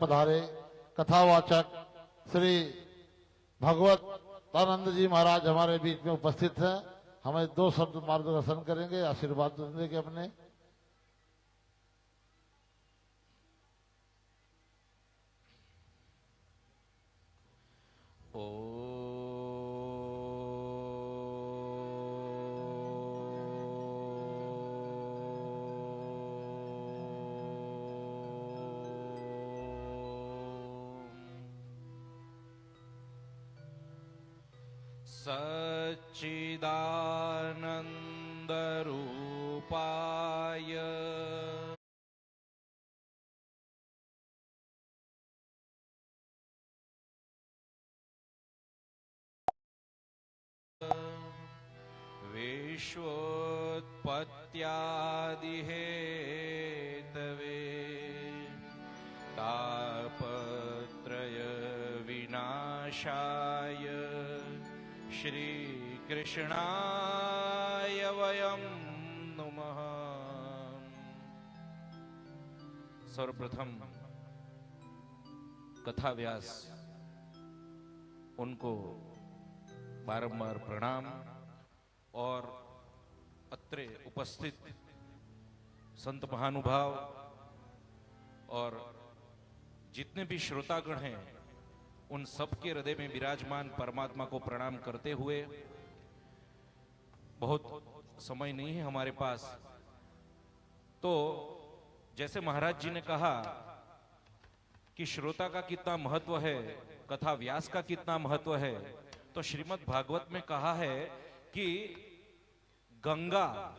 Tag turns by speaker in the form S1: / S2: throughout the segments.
S1: पधारे कथावाचक श्री भगवत आनंद जी महाराज हमारे बीच में उपस्थित हैं। हमें 2 शब्द मार्गदर्शन करेंगे, आशीर्वाद देंगे अपने।
S2: सच्चिदानंद रूपाय विश्वोत्पत्त्यादिहेतवे तापत्रय विनाशाय श्री कृष्णाय वयं नुमः। सर्वप्रथम कथा व्यास उनको बारंबार प्रणाम और अत्रे उपस्थित संत महानुभाव और जितने भी श्रोतागण हैं उन सबके हृदय में विराजमान परमात्मा को प्रणाम करते हुए, बहुत समय नहीं है हमारे पास, तो जैसे महाराज जी ने कहा कि श्रोता का कितना महत्व है, कथा व्यास का कितना महत्व है, तो श्रीमद् भागवत में कहा है कि गंगा,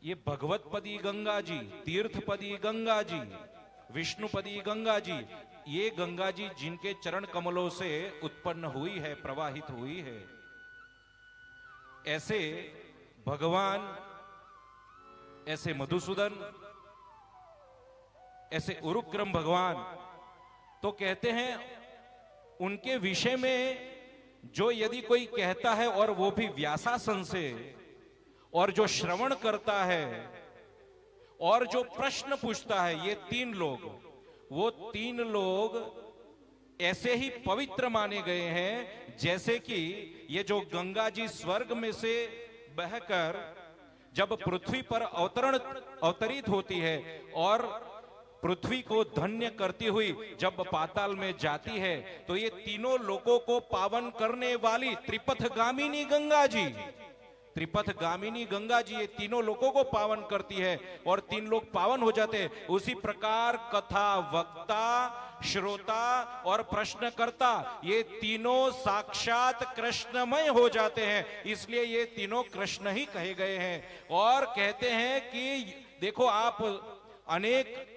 S2: ये भगवतपदी गंगा जी, तीर्थपदी गंगा जी, विष्णुपदी गंगा जी, ये गंगा जी जिनके चरण कमलों से उत्पन्न हुई है, प्रवाहित हुई है, ऐसे भगवान, ऐसे मधुसूदन, ऐसे उरुक्रम भगवान, तो कहते हैं उनके विषय में जो यदि कोई कहता है और वो भी व्यासासन से, और जो श्रवण करता है और जो प्रश्न पूछता है, ये 3 लोग, वो 3 लोग ऐसे ही पवित्र माने गए हैं जैसे कि ये जो गंगा जी स्वर्ग में से बहकर जब पृथ्वी पर अवतरित होती है और पृथ्वी को धन्य करती हुई जब पाताल में जाती है, तो ये तीनों लोगों को पावन करने वाली त्रिपथगामिनी गंगा जी, त्रिपथगामिनी गंगा जी ये तीनों लोगों को पावन करती है और 3 लोग पावन हो जाते हैं। उसी प्रकार कथा वक्ता, श्रोता और प्रश्नकर्ता, ये तीनों साक्षात कृष्णमय हो जाते हैं, इसलिए ये तीनों कृष्ण ही कहे गए हैं। और कहते हैं कि देखो आप अनेक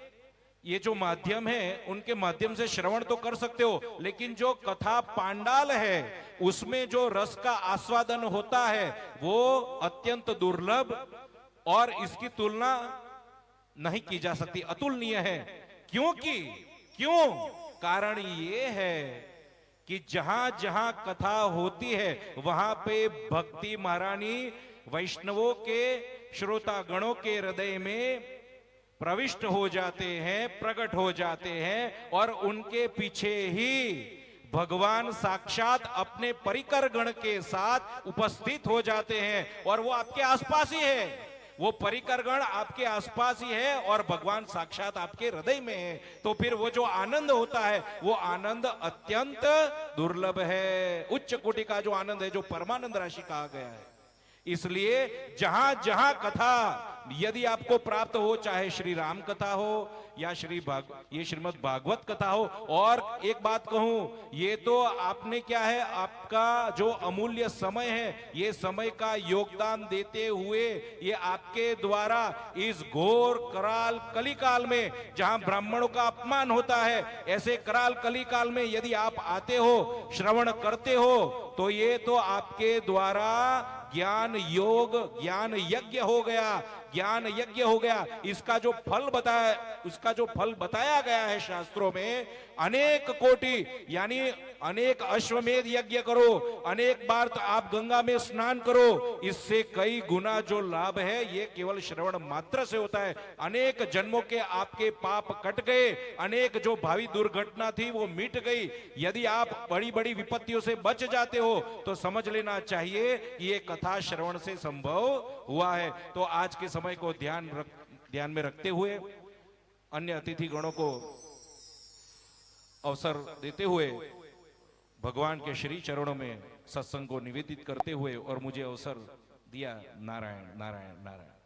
S2: ये जो माध्यम है उनके माध्यम से श्रवण तो कर सकते हो, लेकिन जो कथा पांडाल है उसमें जो रस का आस्वादन होता है वो अत्यंत दुर्लभ और इसकी तुलना नहीं की जा सकती, अतुलनीय है। क्यों? कारण ये है कि जहां जहां कथा होती है वहां पे भक्ति महारानी वैष्णवों के श्रोतागणों के हृदय में प्रविष्ट हो जाते हैं, प्रकट हो जाते हैं और उनके पीछे ही भगवान साक्षात अपने परिकर गण के साथ उपस्थित हो जाते हैं और वो आपके आसपास ही है, वो परिकर गण आपके आसपास ही है और भगवान साक्षात आपके हृदय में है। तो फिर वो जो आनंद होता है वो आनंद अत्यंत दुर्लभ है, उच्च कोटि का जो आनंद है, जो परमानंद राशि कहा गया है। इसलिए जहां जहां कथा यदि आपको प्राप्त हो, चाहे श्री राम कथा हो या ये श्रीमद् भागवत कथा हो, और एक बात कहूं, ये तो आपने क्या है, आपका जो अमूल्य समय है, ये समय का योगदान देते हुए ये आपके द्वारा इस घोर कराल कलिकाल में जहां ब्राह्मणों का अपमान होता है, ऐसे कराल कलिकाल में यदि आप आते हो, श्रवण करते हो, तो ये तो आपके द्वारा ज्ञान योग, ज्ञान यज्ञ हो गया, ज्ञान यज्ञ हो गया। इसका जो फल बताया गया है शास्त्रों में, अनेक कोटि यानी अनेक अश्वमेध यज्ञ करो, अनेक बार तो आप गंगा में स्नान करो, इससे कई गुना जो लाभ है ये केवल श्रवण मात्र से होता है। अनेक जन्मों के आपके पाप कट गए, अनेक जो भावी दुर्घटना थी वो मिट गई। यदि आप बड़ी बड़ी विपत्तियों से बच जाते हो तो समझ लेना चाहिए कि ये कथा श्रवण से संभव हुआ है। तो आज के समय को ध्यान में रखते हुए अन्य अतिथि गणों को अवसर देते हुए भगवान के श्री चरणों में सत्संग को निवेदित करते हुए और मुझे अवसर दिया, नारायण नारायण नारायण।